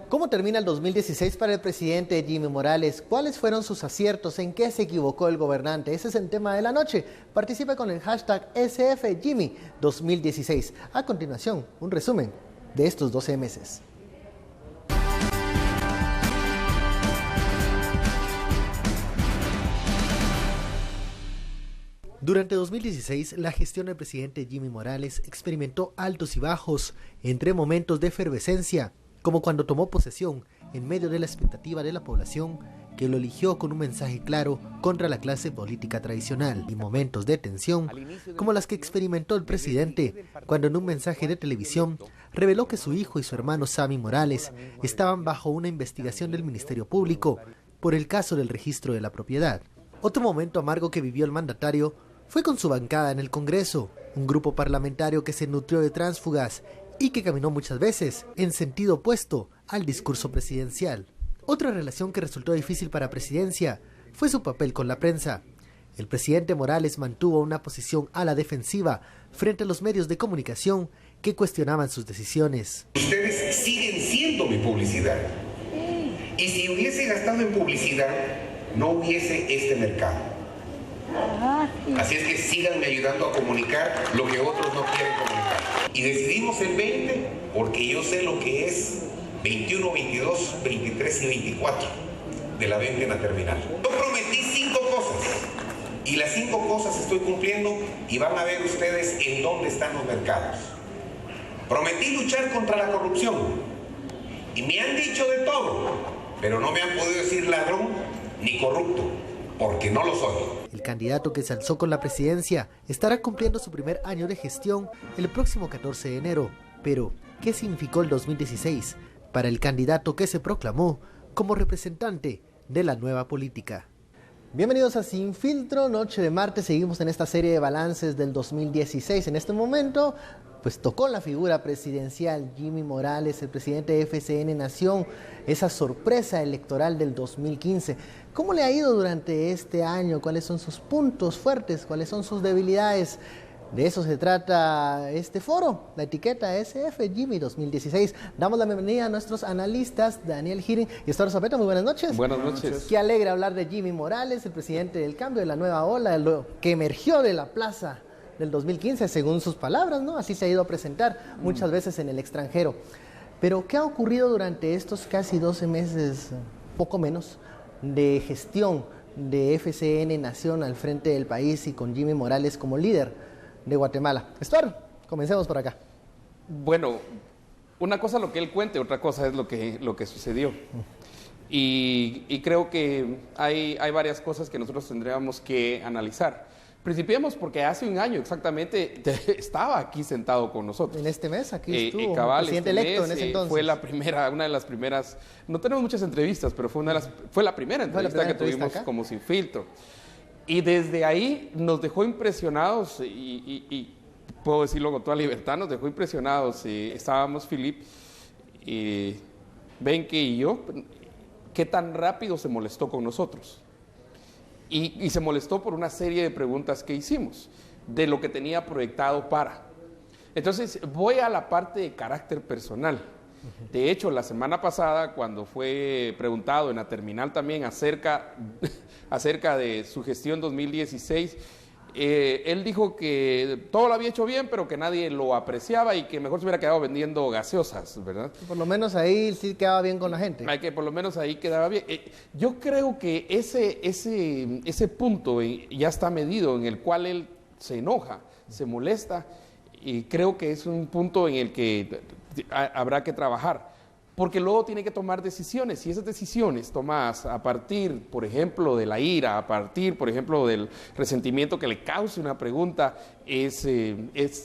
¿Cómo termina el 2016 para el presidente Jimmy Morales? ¿Cuáles fueron sus aciertos? ¿En qué se equivocó el gobernante? Ese es el tema de la noche. Participa con el hashtag SFJimmy2016. A continuación, un resumen de estos 12 meses. Durante 2016, la gestión del presidente Jimmy Morales experimentó altos y bajos, entre momentos de efervescencia, como cuando tomó posesión en medio de la expectativa de la población que lo eligió con un mensaje claro contra la clase política tradicional, y momentos de tensión como las que experimentó el presidente cuando en un mensaje de televisión reveló que su hijo y su hermano Sammy Morales estaban bajo una investigación del Ministerio Público por el caso del registro de la propiedad. Otro momento amargo que vivió el mandatario fue con su bancada en el Congreso, un grupo parlamentario que se nutrió de tránsfugas y que caminó muchas veces en sentido opuesto al discurso presidencial. Otra relación que resultó difícil para Presidencia fue su papel con la prensa. El presidente Morales mantuvo una posición a la defensiva frente a los medios de comunicación que cuestionaban sus decisiones. Ustedes siguen siendo mi publicidad. Y si hubiese gastado en publicidad, no hubiese este mercado. Así es que síganme ayudando a comunicar lo que otros no quieren comunicar. Y decidimos el 20 porque yo sé lo que es 21, 22, 23 y 24 de la venta en la terminal. Yo prometí 5 cosas y las 5 cosas estoy cumpliendo y van a ver ustedes en dónde están los mercados. Prometí luchar contra la corrupción y me han dicho de todo, pero no me han podido decir ladrón ni corrupto, porque no lo soy. El candidato que se alzó con la presidencia estará cumpliendo su primer año de gestión el próximo 14 de enero. Pero, ¿qué significó el 2016 para el candidato que se proclamó como representante de la nueva política? Bienvenidos a Sin Filtro, noche de martes. Seguimos en esta serie de balances del 2016. En este momento, pues tocó la figura presidencial Jimmy Morales, el presidente de FCN Nación, esa sorpresa electoral del 2015. ¿Cómo le ha ido durante este año? ¿Cuáles son sus puntos fuertes? ¿Cuáles son sus debilidades? De eso se trata este foro, la etiqueta SF Jimmy 2016. Damos la bienvenida a nuestros analistas, Daniel Girin y Estuardo Zapeta. Muy buenas noches. Buenas noches. Qué alegre hablar de Jimmy Morales, el presidente del cambio, de la nueva ola, lo que emergió de la plaza del 2015, según sus palabras, ¿no? Así se ha ido a presentar muchas veces en el extranjero. Pero, ¿qué ha ocurrido durante estos casi 12 meses, poco menos, de gestión de FCN Nación al frente del país y con Jimmy Morales como líder de Guatemala? Estuardo, comencemos por acá. Bueno, una cosa es lo que él cuente, otra cosa es lo que sucedió. Y creo que hay varias cosas que nosotros tendríamos que analizar. Principiemos porque hace un año exactamente estaba aquí sentado con nosotros. En este mes, aquí estuvo, cabal, presidente electo en ese entonces. Fue una de las primeras, no tenemos muchas entrevistas, pero fue la primera entrevista que tuvimos acá, como Sin Filtro. Y desde ahí nos dejó impresionados, y puedo decirlo con toda libertad, nos dejó impresionados. Estábamos Philip, Benke y yo, qué tan rápido se molestó con nosotros. Y se molestó por una serie de preguntas que hicimos, de lo que tenía proyectado para. Entonces, voy a la parte de carácter personal. De hecho, la semana pasada, cuando fue preguntado en la terminal también acerca de su gestión 2016, él dijo que todo lo había hecho bien, pero que nadie lo apreciaba y que mejor se hubiera quedado vendiendo gaseosas, ¿verdad? Por lo menos ahí sí quedaba bien con la gente. Que por lo menos ahí quedaba bien. Yo creo que ese punto ya está medido, en el cual él se enoja, se molesta, y creo que es un punto en el que habrá que trabajar. Porque luego tiene que tomar decisiones, y esas decisiones tomadas a partir, por ejemplo, de la ira, a partir, por ejemplo, del resentimiento que le cause una pregunta,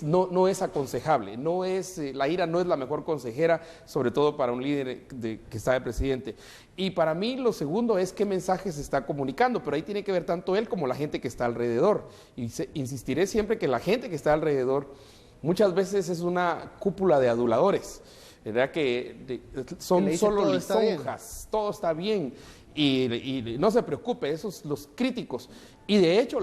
no es aconsejable. La ira no es la mejor consejera, sobre todo para un líder que está de presidente. Y para mí lo segundo es qué mensaje se está comunicando, pero ahí tiene que ver tanto él como la gente que está alrededor. Y insistiré siempre que la gente que está alrededor muchas veces es una cúpula de aduladores. ¿Verdad? Que son solo lisonjas, todo está bien. Y no se preocupe, esos los críticos. Y de hecho,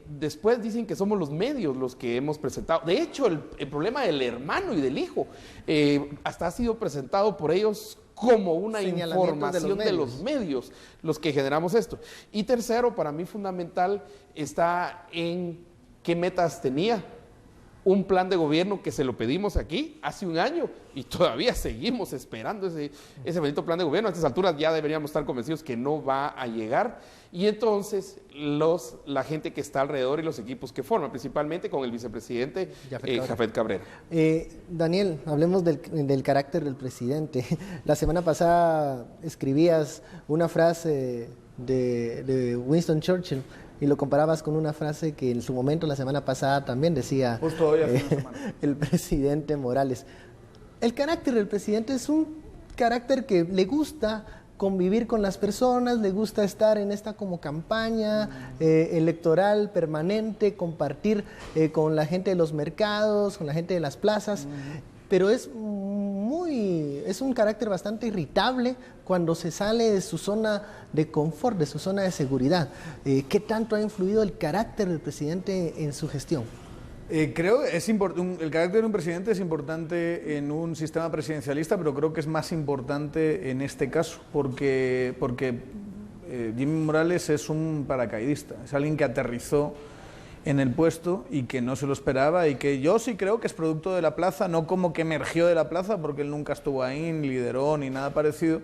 después dicen que somos los medios los que hemos presentado. De hecho, el problema del hermano y del hijo hasta ha sido presentado por ellos como una información de los medios los que generamos esto. Y tercero, para mí fundamental, está en qué metas tenía. Un plan de gobierno que se lo pedimos aquí hace un año y todavía seguimos esperando ese bendito plan de gobierno. A estas alturas ya deberíamos estar convencidos que no va a llegar. Y entonces la gente que está alrededor y los equipos que forman, principalmente con el vicepresidente Jafet Cabrera. Daniel, hablemos del carácter del presidente. La semana pasada escribías una frase de Winston Churchill y lo comparabas con una frase que en su momento la semana pasada también decía justo hoy hace una semana. El presidente Morales. El carácter del presidente es un carácter que le gusta convivir con las personas, le gusta estar en esta como campaña electoral permanente, compartir con la gente de los mercados, con la gente de las plazas, pero es un carácter bastante irritable cuando se sale de su zona de confort, de su zona de seguridad. ¿Qué tanto ha influido el carácter del presidente en su gestión? Creo que el carácter de un presidente es importante en un sistema presidencialista, pero creo que es más importante en este caso, porque Jimmy Morales es un paracaidista, es alguien que aterrizó en el puesto y que no se lo esperaba y que yo sí creo que es producto de la plaza, no como que emergió de la plaza, porque él nunca estuvo ahí, ni lideró, ni nada parecido,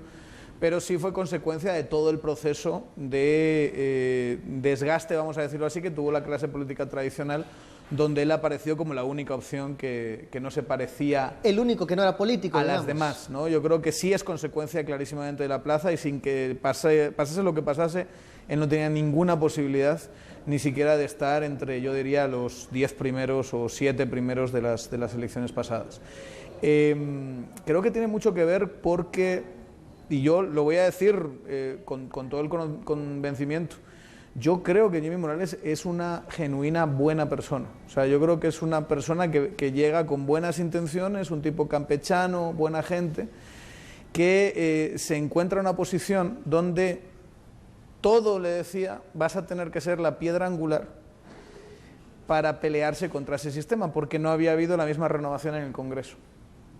pero sí fue consecuencia de todo el proceso de desgaste, vamos a decirlo así, que tuvo la clase política tradicional, donde él apareció como la única opción que no se parecía... El único que no era político, a las demás, ¿no? Yo creo que sí es consecuencia clarísimamente de la plaza y sin que pasase lo que pasase, él no tenía ninguna posibilidad ni siquiera de estar entre, yo diría, los 10 primeros o 7 primeros de las elecciones pasadas. Creo que tiene mucho que ver porque, y yo lo voy a decir con todo el convencimiento, yo creo que Jimmy Morales es una genuina buena persona. O sea, yo creo que es una persona que llega con buenas intenciones, un tipo campechano, buena gente, que se encuentra en una posición donde todo, le decía, vas a tener que ser la piedra angular para pelearse contra ese sistema, porque no había habido la misma renovación en el Congreso.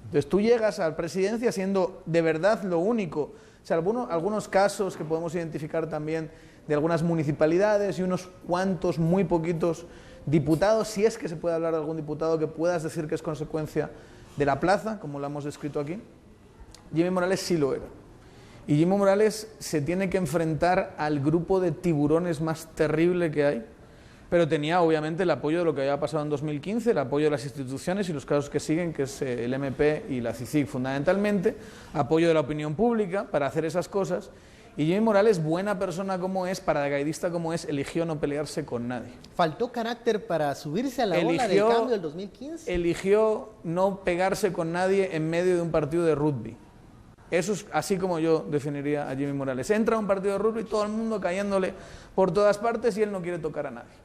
Entonces tú llegas a la presidencia siendo de verdad lo único. O sea, algunos casos que podemos identificar también de algunas municipalidades y unos cuantos, muy poquitos diputados, si es que se puede hablar de algún diputado que puedas decir que es consecuencia de la plaza, como lo hemos descrito aquí. Jimmy Morales sí lo era. Y Jimmy Morales se tiene que enfrentar al grupo de tiburones más terrible que hay, pero tenía obviamente el apoyo de lo que había pasado en 2015, el apoyo de las instituciones y los casos que siguen, que es el MP y la CICIG fundamentalmente, apoyo de la opinión pública para hacer esas cosas. Y Jimmy Morales, buena persona como es, paracaidista como es, eligió no pelearse con nadie. ¿Faltó carácter para subirse a la ola del cambio del 2015? Eligió no pegarse con nadie en medio de un partido de rugby. Eso es así como yo definiría a Jimmy Morales. Entra a un partido de rugby y todo el mundo cayéndole por todas partes y él no quiere tocar a nadie.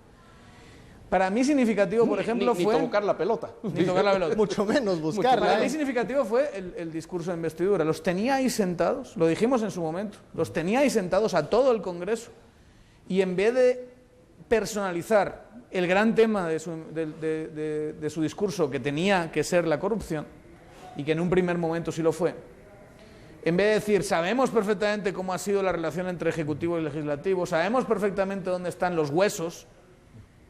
Para mí significativo, por ejemplo, fue... Ni tocar la pelota. Ni tocar la pelota. Mucho menos buscarla. Para mí significativo fue el discurso de investidura. Los tenía ahí sentados, lo dijimos en su momento, los tenía ahí sentados a todo el Congreso y en vez de personalizar el gran tema de su discurso, que tenía que ser la corrupción, y que en un primer momento sí lo fue, en vez de decir, sabemos perfectamente cómo ha sido la relación entre Ejecutivo y Legislativo, sabemos perfectamente dónde están los huesos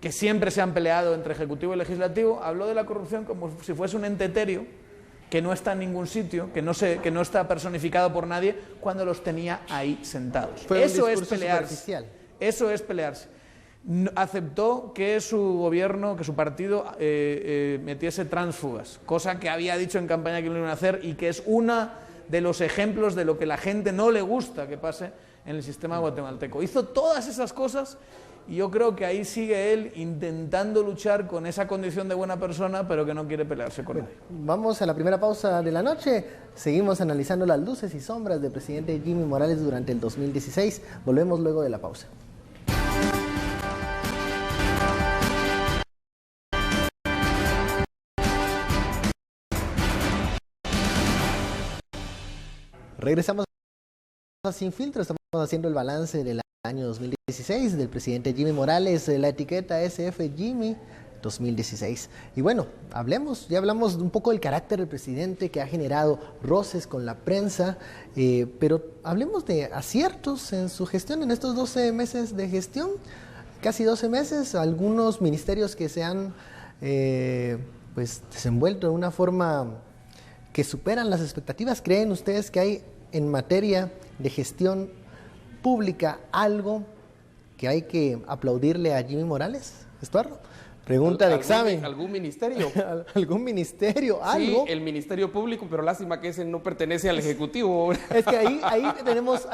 que siempre se han peleado entre Ejecutivo y Legislativo, habló de la corrupción como si fuese un ente etéreo que no está en ningún sitio, que no está personificado por nadie, cuando los tenía ahí sentados. Eso es pelearse. Eso es pelearse. Aceptó que su gobierno, que su partido metiese tránsfugas, cosa que había dicho en campaña que no iban a hacer y que es uno de los ejemplos de lo que la gente no le gusta que pase en el sistema guatemalteco. Hizo todas esas cosas y yo creo que ahí sigue él intentando luchar con esa condición de buena persona, pero que no quiere pelearse con nadie. Vamos a la primera pausa de la noche. Seguimos analizando las luces y sombras del presidente Jimmy Morales durante el 2016. Volvemos luego de la pausa. Regresamos Sin Filtro, estamos haciendo el balance del año 2016 del presidente Jimmy Morales, la etiqueta SF Jimmy 2016. Y bueno, ya hablamos un poco del carácter del presidente que ha generado roces con la prensa, pero hablemos de aciertos en su gestión, en estos 12 meses de gestión, casi 12 meses, algunos ministerios que se han pues desenvuelto de una forma que superan las expectativas. ¿Creen ustedes que hay en materia de gestión pública algo que hay que aplaudirle a Jimmy Morales? Estuardo, pregunta de examen. ¿Algún ministerio? ¿Algún ministerio? ¿Algo? Sí, el Ministerio Público, pero lástima que ese no pertenece al Ejecutivo. Es que ahí tenemos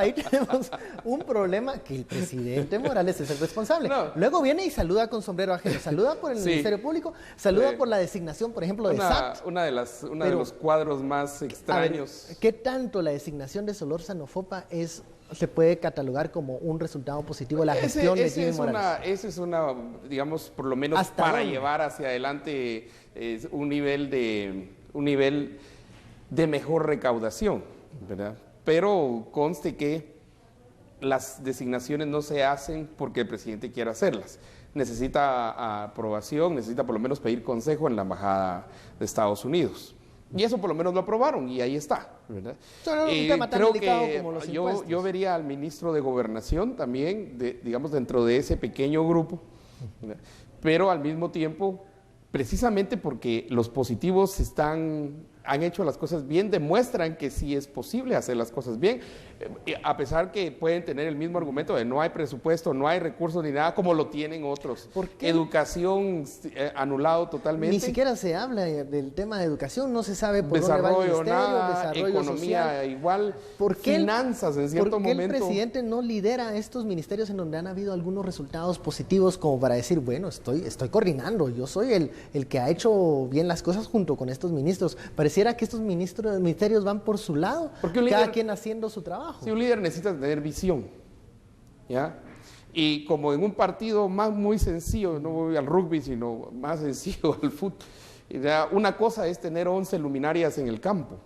un problema, que el presidente Morales es el responsable. No. Luego viene y saluda con sombrero ajeno. Saluda por el Ministerio Público, saluda por la designación, por ejemplo, de SAT. Uno de los cuadros más extraños. A ver, ¿qué tanto la designación de Solórzano Fopa se puede catalogar como un resultado positivo de la gestión de Jimmy Morales? Esa es una, digamos, por lo menos para llevar hacia adelante un nivel de mejor recaudación, ¿verdad? Pero conste que las designaciones no se hacen porque el presidente quiera hacerlas. Necesita aprobación, necesita por lo menos pedir consejo en la Embajada de Estados Unidos. Y eso por lo menos lo aprobaron y ahí está, ¿verdad? Un tema tan creo delicado que como los impuestos. yo vería al ministro de Gobernación también, digamos, dentro de ese pequeño grupo, ¿verdad? Pero al mismo tiempo, precisamente porque los positivos han hecho las cosas bien, demuestran que sí es posible hacer las cosas bien, a pesar que pueden tener el mismo argumento de no hay presupuesto, no hay recursos ni nada, como lo tienen otros. ¿Por qué? Educación anulado totalmente. Ni siquiera se habla del tema de educación, no se sabe por dónde va el ministerio, nada, desarrollo economía social. Igual, ¿Por qué finanzas en cierto momento. ¿Por qué el presidente no lidera estos ministerios en donde han habido algunos resultados positivos como para decir, bueno, estoy coordinando, yo soy el que ha hecho bien las cosas junto con estos ministros? Pareciera que estos ministerios van por su lado, cada quien haciendo su trabajo. Si un líder necesita tener visión, ¿ya? Y como en un partido muy sencillo, no voy al rugby, sino más sencillo al fútbol, ¿ya? Una cosa es tener 11 luminarias en el campo,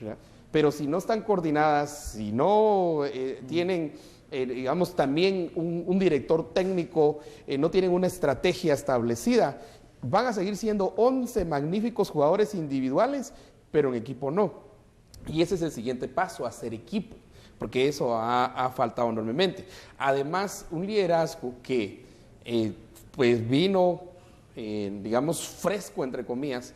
¿ya? Pero si no están coordinadas, si no tienen, digamos, también un director técnico, no tienen una estrategia establecida, van a seguir siendo 11 magníficos jugadores individuales, pero en equipo no. Y ese es el siguiente paso, hacer equipo, porque eso ha faltado enormemente. Además, un liderazgo que pues vino, digamos, fresco, entre comillas,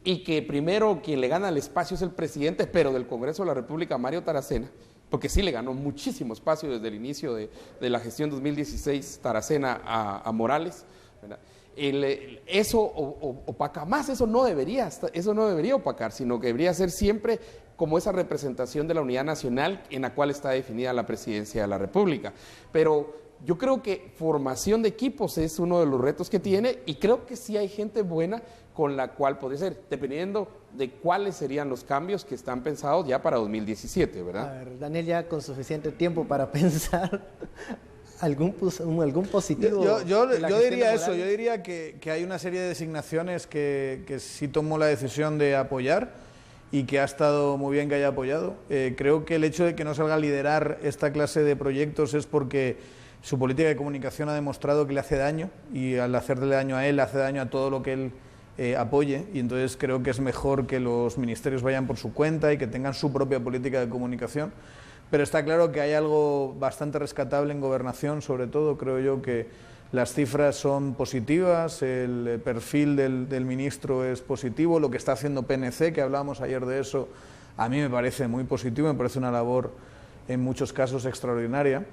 y que primero quien le gana el espacio es el presidente, pero del Congreso de la República, Mario Taracena, porque sí le ganó muchísimo espacio desde el inicio de la gestión 2016, Taracena a Morales, ¿verdad? Eso opaca más, eso no debería opacar, sino que debería ser siempre como esa representación de la unidad nacional en la cual está definida la presidencia de la República. Pero yo creo que formación de equipos es uno de los retos que tiene, y creo que sí hay gente buena con la cual puede ser, dependiendo de cuáles serían los cambios que están pensados ya para 2017, ¿verdad? A ver, Daniel, ya con suficiente tiempo para pensar algún positivo. Yo diría eso, yo diría que hay una serie de designaciones que sí tomó la decisión de apoyar y que ha estado muy bien que haya apoyado. Creo que el hecho de que no salga a liderar esta clase de proyectos es porque su política de comunicación ha demostrado que le hace daño, y al hacerle daño a él, le hace daño a todo lo que él apoye, y entonces creo que es mejor que los ministerios vayan por su cuenta y que tengan su propia política de comunicación. Pero está claro que hay algo bastante rescatable en Gobernación, sobre todo creo yo que las cifras son positivas, el perfil del ministro es positivo, lo que está haciendo PNC, que hablábamos ayer de eso, a mí me parece muy positivo, me parece una labor en muchos casos extraordinaria.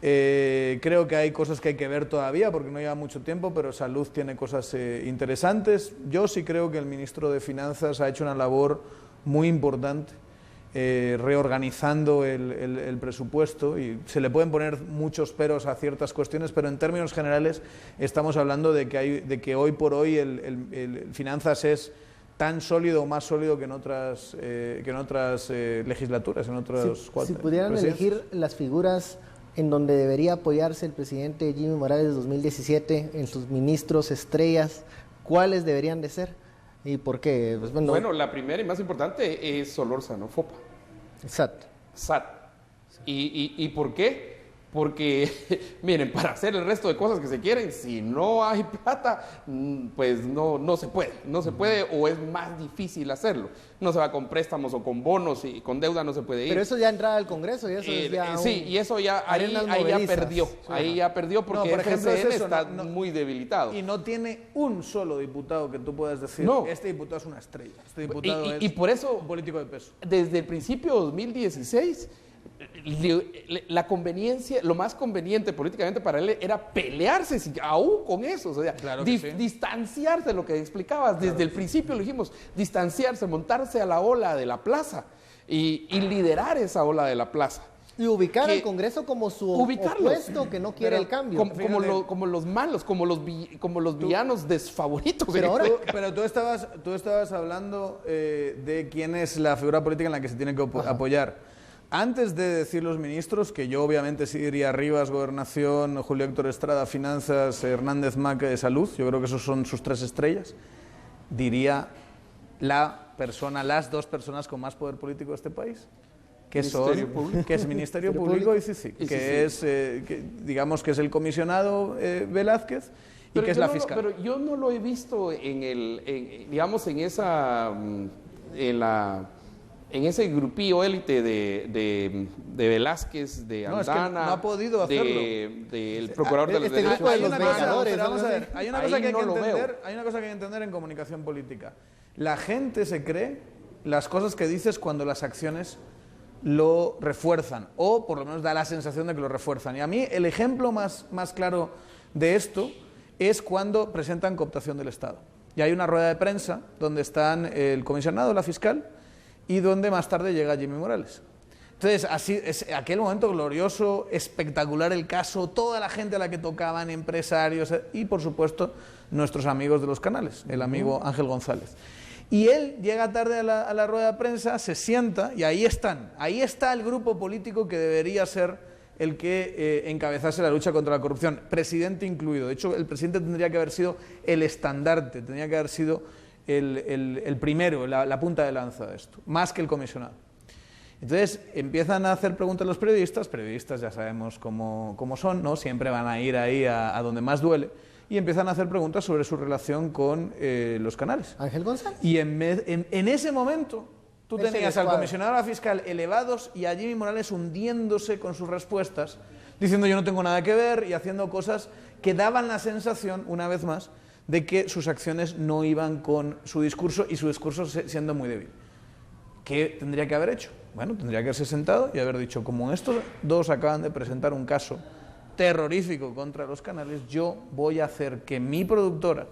Creo que hay cosas que hay que ver todavía porque no lleva mucho tiempo, pero Salud tiene cosas interesantes. Yo sí creo que el ministro de Finanzas ha hecho una labor muy importante, reorganizando el presupuesto, y se le pueden poner muchos peros a ciertas cuestiones, pero en términos generales estamos hablando de que hoy por hoy el Finanzas es tan sólido o más sólido que en otras legislaturas, en otros cuatro. Si pudieran elegir las figuras en donde debería apoyarse el presidente Jimmy Morales 2017, en sus ministros estrellas, ¿cuáles deberían de ser? ¿Y por qué? Pues bueno, la primera y más importante es Solórzano Fopa. SAT. ¿Y por qué? Porque, miren, para hacer el resto de cosas que se quieren, si no hay plata, pues no se puede o es más difícil hacerlo. No se va con préstamos o con bonos y con deuda no se puede ir. Pero eso ya entraba al Congreso y eso es ya sí, y eso ya, ahí ya perdió. Sí. Ahí ya perdió porque por ejemplo, está muy debilitado. Y no tiene un solo diputado que tú puedas decir, este diputado es una estrella, este diputado y por eso, un político de peso. Desde el principio de 2016... la conveniencia, lo más conveniente políticamente para él era pelearse aún con eso, o sea, claro distanciarse de lo que explicabas, desde el principio lo dijimos, distanciarse, montarse a la ola de la plaza y liderar esa ola de la plaza. Y ubicar al Congreso como su opuesto que no quiere el cambio. Como los malos, como los villanos desfavoritos. Pero tú estabas hablando de quién es la figura política en la que se tiene que apoyar. Antes de decir los ministros, que yo obviamente sí diría Rivas, Gobernación, Julio Héctor Estrada, Finanzas, Hernández Maque de Salud, yo creo que esos son sus 3 estrellas, diría las 2 personas con más poder político de este país, que es Ministerio Público y CICIG, que es, digamos que es el comisionado Velázquez y que es la fiscal. Pero yo no lo he visto en ese grupillo élite de Velázquez, de Aldana, es que no ha podido hacerlo. Del procurador de los derechos humanos. Vamos a ver, hay una cosa que hay que entender en comunicación política. La gente se cree las cosas que dices cuando las acciones lo refuerzan, o por lo menos da la sensación de que lo refuerzan. Y a mí el ejemplo más claro de esto es cuando presentan cooptación del Estado. Y hay una rueda de prensa donde están el comisionado, la fiscal, y donde más tarde llega Jimmy Morales. Entonces, así es aquel momento glorioso, espectacular el caso, toda la gente a la que tocaban, empresarios y, por supuesto, nuestros amigos de los canales, el amigo Ángel González. Y él llega tarde a la rueda de prensa, se sienta y ahí está el grupo político que debería ser el que encabezase la lucha contra la corrupción, presidente incluido. De hecho, el presidente tendría que haber sido el estandarte, tendría que haber sido el primero, la punta de lanza de esto, más que el comisionado. Entonces empiezan a hacer preguntas los periodistas ya sabemos cómo son, ¿no? Siempre van a ir ahí a donde más duele, y empiezan a hacer preguntas sobre su relación con los canales. Ángel González. Y en ese momento tú tenías al comisionado, a la fiscal elevados y a Jimmy Morales hundiéndose con sus respuestas, diciendo yo no tengo nada que ver y haciendo cosas que daban la sensación, una vez más, de que sus acciones no iban con su discurso y su discurso siendo muy débil. ¿Qué tendría que haber hecho? Bueno, tendría que haberse sentado y haber dicho, como estos 2 acaban de presentar un caso terrorífico contra los canales, yo voy a hacer que mi productora,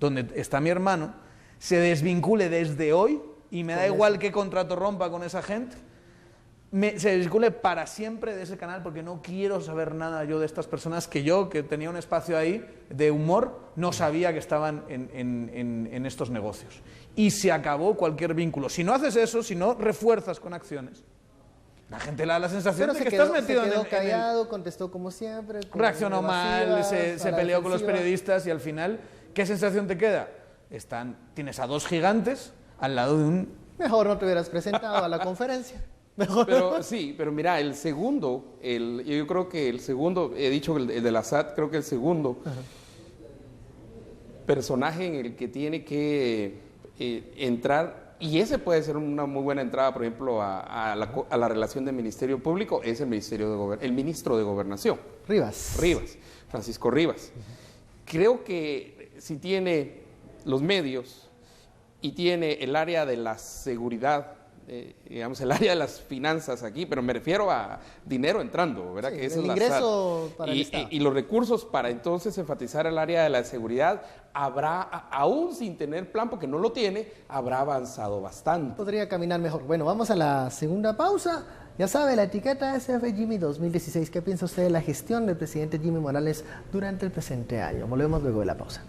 donde está mi hermano, se desvincule desde hoy, y me da igual qué contrato rompa con esa gente, se desvincule para siempre de ese canal, porque no quiero saber nada yo de estas personas que tenía un espacio ahí de humor, no sabía que estaban en estos negocios. Y se acabó cualquier vínculo. Si no haces eso, si no refuerzas con acciones, la gente le da la sensación de que estás metido se quedó callado, contestó como siempre. Reaccionó mal, se peleó con los periodistas y al final, ¿qué sensación te queda? Tienes a 2 gigantes al lado de un... Mejor no te hubieras presentado a la conferencia. Pero mira, el segundo, yo creo que el segundo, he dicho el de la SAT, creo que el segundo personaje en el que tiene que entrar, y ese puede ser una muy buena entrada, por ejemplo, a la relación del Ministerio Público, es el ministro de Gobernación. Rivas, Francisco Rivas. Creo que si tiene los medios y tiene el área de la seguridad, digamos, el área de las finanzas aquí, pero me refiero a dinero entrando, ¿verdad? Sí, que es el ingreso para el Estado. Y los recursos para entonces enfatizar el área de la seguridad, habrá, aún sin tener plan, porque no lo tiene, habrá avanzado bastante. Podría caminar mejor. Bueno, vamos a la segunda pausa. Ya sabe, la etiqueta SF Jimmy 2016. ¿Qué piensa usted de la gestión del presidente Jimmy Morales durante el presente año? Volvemos luego de la pausa.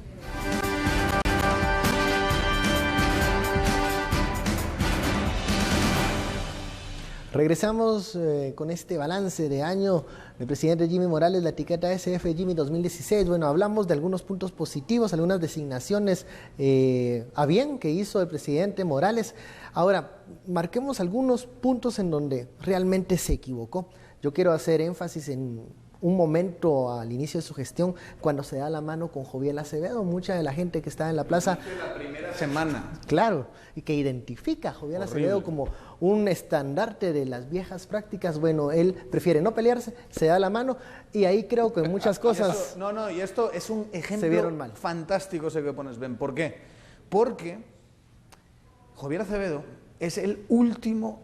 Regresamos con este balance de año del presidente Jimmy Morales, la etiqueta SF Jimmy 2016. Bueno, hablamos de algunos puntos positivos, algunas designaciones a bien que hizo el presidente Morales. Ahora, marquemos algunos puntos en donde realmente se equivocó. Yo quiero hacer énfasis en un momento al inicio de su gestión, cuando se da la mano con Joviel Acevedo. Mucha de la gente que está en la plaza... La primera semana. Claro, y que identifica a Joviel Acevedo como un estandarte de las viejas prácticas. Bueno, él prefiere no pelearse, se da la mano, y ahí creo que muchas cosas... Y esto es un ejemplo se vieron mal. fantástico ese que pones, Ben. ¿Por qué? Porque Joviel Acevedo es el último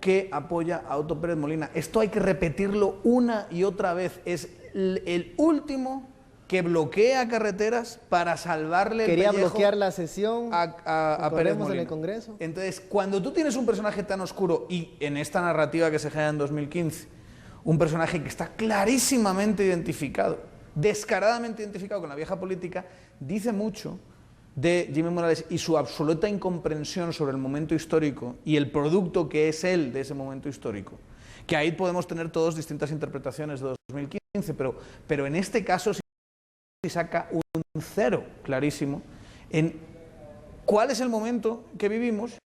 que apoya a Otto Pérez Molina. Esto hay que repetirlo una y otra vez. Es el último que bloquea carreteras para salvarle el pellejo. Quería bloquear la sesión a Pérez Molina. En el Congreso. Entonces, cuando tú tienes un personaje tan oscuro, y en esta narrativa que se genera en 2015, un personaje que está clarísimamente identificado, descaradamente identificado con la vieja política, dice mucho de Jimmy Morales y su absoluta incomprensión sobre el momento histórico y el producto que es él de ese momento histórico. Que ahí podemos tener todos distintas interpretaciones de 2015, pero en este caso sí saca un cero clarísimo en cuál es el momento que vivimos,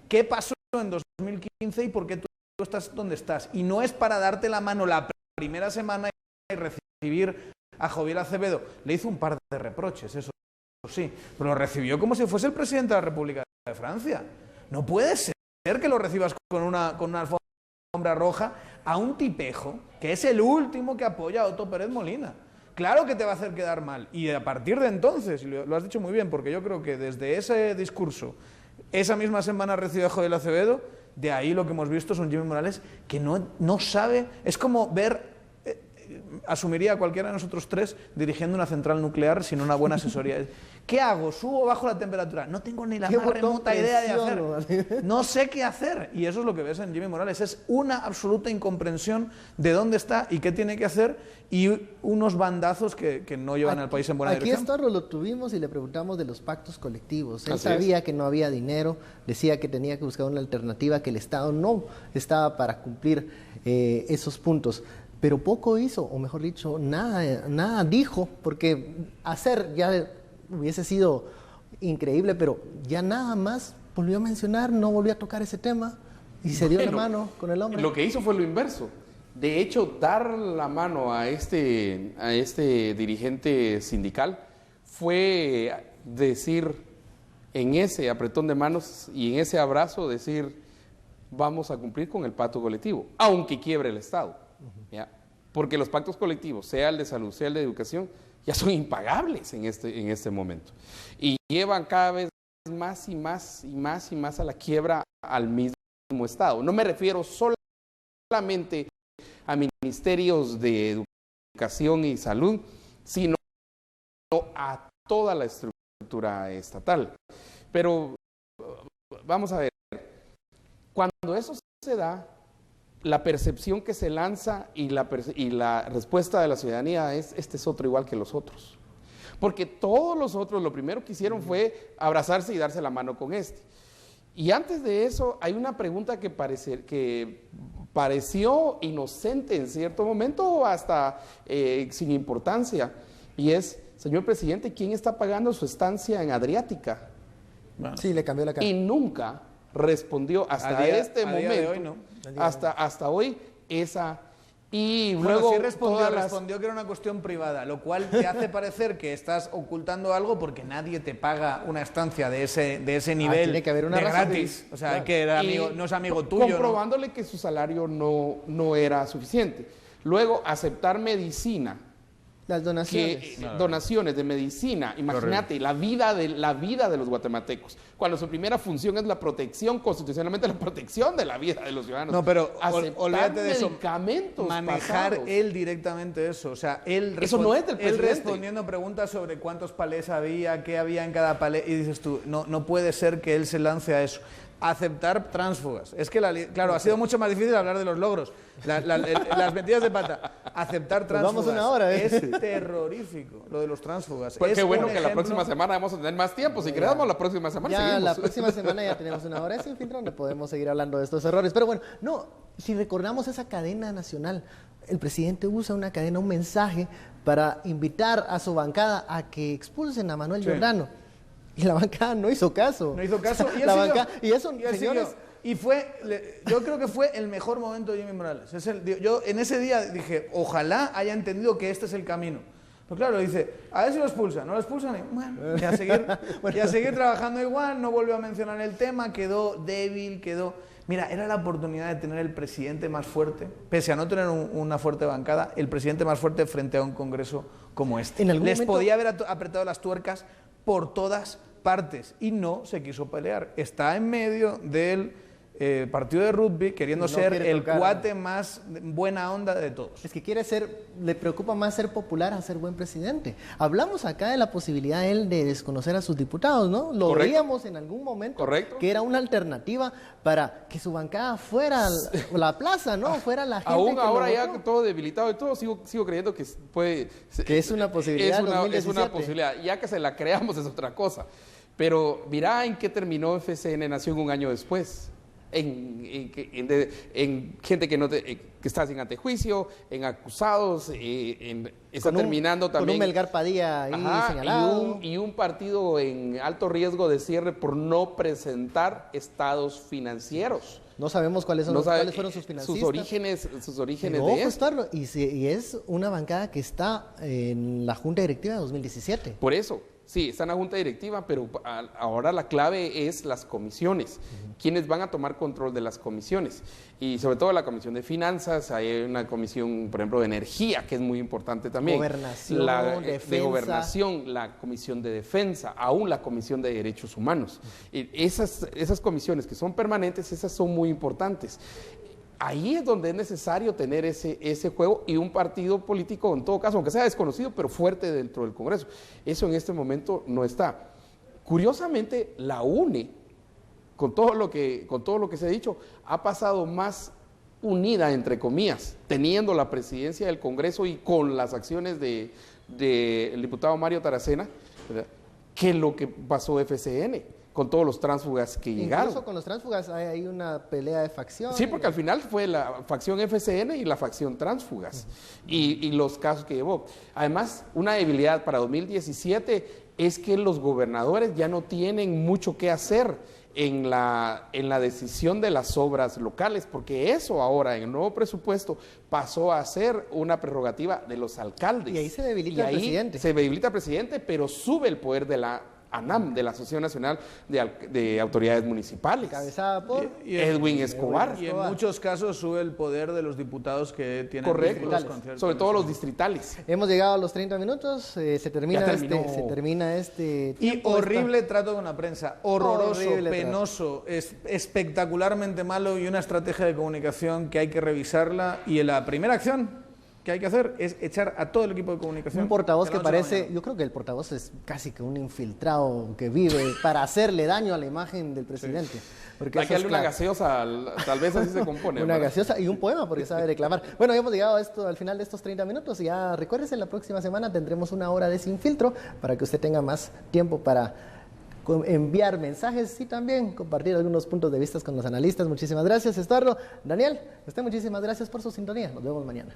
qué pasó en 2015 y por qué tú estás donde estás. Y no es para darte la mano la primera semana y recibir a Joviel Acevedo. Le hizo un par de reproches, eso sí, pero lo recibió como si fuese el presidente de la República de Francia. No puede ser que lo recibas con una alfombra roja a un tipejo que es el último que apoya a Otto Pérez Molina. Claro que te va a hacer quedar mal. Y a partir de entonces, y lo has dicho muy bien, porque yo creo que desde ese discurso, esa misma semana recibió a Joviel Acevedo, de ahí lo que hemos visto es un Jimmy Morales que no sabe, es como ver... asumiría a cualquiera de nosotros tres dirigiendo una central nuclear sin una buena asesoría. ¿Qué hago? ¿Subo o bajo la temperatura? No tengo ni la más remota idea de hacer. No sé qué hacer. Y eso es lo que ves en Jimmy Morales. Es una absoluta incomprensión de dónde está y qué tiene que hacer, y unos bandazos que no llevan al país en buena dirección. Aquí esto lo tuvimos y le preguntamos de los pactos colectivos. Él sabía que no había dinero, decía que tenía que buscar una alternativa, que el Estado no estaba para cumplir esos puntos. Pero poco hizo, o mejor dicho, nada dijo, porque hacer ya hubiese sido increíble, pero ya nada más volvió a mencionar, no volvió a tocar ese tema y se dio la mano con el hombre. Lo que hizo fue lo inverso. De hecho, dar la mano a este dirigente sindical fue decir, en ese apretón de manos y en ese abrazo, decir, vamos a cumplir con el pacto colectivo, aunque quiebre el Estado. ¿Ya? Porque los pactos colectivos, sea el de salud, sea el de educación, ya son impagables en este momento. Y llevan cada vez más y más y más y más a la quiebra al mismo Estado. No me refiero solamente a ministerios de educación y salud, sino a toda la estructura estatal. Pero vamos a ver, cuando eso se da, la percepción que se lanza y la respuesta de la ciudadanía es, este es otro igual que los otros. Porque todos los otros lo primero que hicieron fue abrazarse y darse la mano con este. Y antes de eso hay una pregunta que pareció inocente en cierto momento, hasta sin importancia, y es, señor presidente, ¿quién está pagando su estancia en Adriática? Bueno, sí, le cambió la cara. Y nunca respondió hasta este momento, de hoy, ¿no? hasta hoy, esa... Y luego sí respondió que era una cuestión privada, lo cual te hace parecer que estás ocultando algo porque nadie te paga una estancia de ese nivel, tiene que haber una de razón gratis. O sea, claro, que era amigo, no es amigo tuyo. Comprobándole, ¿no?, que su salario no era suficiente. Luego, aceptar medicina. Las donaciones. Donaciones de medicina. Imagínate, la vida de los guatemaltecos. Cuando su primera función es la protección, constitucionalmente la protección de la vida de los ciudadanos. No, pero olvídate de eso. Medicamentos manejar pasados. Él directamente eso. O sea, eso no es del presidente. Él respondiendo preguntas sobre cuántos palés había, qué había en cada palé. Y dices tú, no puede ser que él se lance a eso. Aceptar tránsfugas. Es que, claro, ha sido mucho más difícil hablar de los logros. Las metidas de pata. Aceptar tránsfugas. Pues vamos una hora, ¿eh? Es terrorífico lo de los tránsfugas. Pues qué bueno que ejemplo... la próxima semana vamos a tener más tiempo. Si queremos, la próxima semana ya seguimos. La próxima semana ya tenemos una hora sin filtro donde podemos seguir hablando de estos errores. Pero bueno, no, si recordamos esa cadena nacional, el presidente usa una cadena, un mensaje para invitar a su bancada a que expulsen a Manuel Giordano. Y la bancada no hizo caso. No hizo caso. Y eso, señores, Y yo creo que fue el mejor momento de Jimmy Morales. Yo en ese día dije, ojalá haya entendido que este es el camino. Pero claro, dice, a ver si lo expulsan, no lo expulsan, y bueno, y a seguir trabajando igual, no volvió a mencionar el tema, quedó débil, Mira, era la oportunidad de tener el presidente más fuerte, pese a no tener una fuerte bancada, el presidente más fuerte frente a un congreso como este. Les podía haber apretado las tuercas por todas partes y no se quiso pelear. Está en medio del partido de rugby queriendo ser el cuate más buena onda de todos. Es que le preocupa más ser popular a ser buen presidente. Hablamos acá de la posibilidad de él de desconocer a sus diputados, ¿no? Lo veíamos en algún momento que era una alternativa para que su bancada fuera la plaza, ¿no? Fuera la gente. Aún ahora ya todo debilitado y todo, sigo creyendo que puede... Que es una posibilidad. Es una posibilidad. Ya que se la creamos es otra cosa. Pero mira en qué terminó FCN Nación un año después. En gente que está sin antejuicio, en acusados, está terminando también... Con un Melgar Padilla ahí señalado. Y un partido en alto riesgo de cierre por no presentar estados financieros. No sabemos cuáles fueron sus financistas. Sus orígenes de esto. Y es una bancada que está en la Junta Directiva de 2017. Por eso. Sí, está en la Junta Directiva, pero ahora la clave es las comisiones. ¿Quiénes van a tomar control de las comisiones? Y sobre todo la Comisión de Finanzas, hay una comisión, por ejemplo, de Energía, que es muy importante también. Gobernación, Defensa. De Gobernación, la Comisión de Defensa, aún la Comisión de Derechos Humanos. Esas comisiones que son permanentes, esas son muy importantes. Ahí es donde es necesario tener ese juego y un partido político, en todo caso, aunque sea desconocido, pero fuerte dentro del Congreso. Eso en este momento no está. Curiosamente, la UNE, con todo lo que se ha dicho, ha pasado más unida, entre comillas, teniendo la presidencia del Congreso y con las acciones del diputado Mario Taracena, ¿verdad?, que lo que pasó FCN. Con todos los tránsfugas que llegaron. Incluso con los tránsfugas hay una pelea de facción. Sí, porque al final fue la facción FCN y la facción tránsfugas y los casos que llevó. Además, una debilidad para 2017 es que los gobernadores ya no tienen mucho que hacer en la decisión de las obras locales, porque eso ahora en el nuevo presupuesto pasó a ser una prerrogativa de los alcaldes. Y ahí se debilita el presidente. Se debilita el presidente, pero sube el poder de la ANAM, de la Asociación Nacional de Autoridades Municipales, cabezada por Edwin Escobar. Y en muchos casos sube el poder de los diputados que tienen sobre todo los distritales. Hemos llegado a los 30 minutos, se termina este tiempo. Y horrible trato con la prensa, horroroso, penoso, espectacularmente malo, y una estrategia de comunicación que hay que revisarla, y la primera acción que hay que hacer es echar a todo el equipo de comunicación. Un portavoz que parece, yo creo que el portavoz es casi que un infiltrado que vive para hacerle daño a la imagen del presidente. Hay que darle una gaseosa, tal vez así se compone. Una gaseosa y un poema, porque sabe reclamar. Bueno, ya hemos llegado al final de estos 30 minutos y ya recuérdese, la próxima semana tendremos una hora de Sin Filtro para que usted tenga más tiempo para enviar mensajes y también compartir algunos puntos de vista con los analistas. Muchísimas gracias, Estuardo. Daniel, muchísimas gracias por su sintonía. Nos vemos mañana.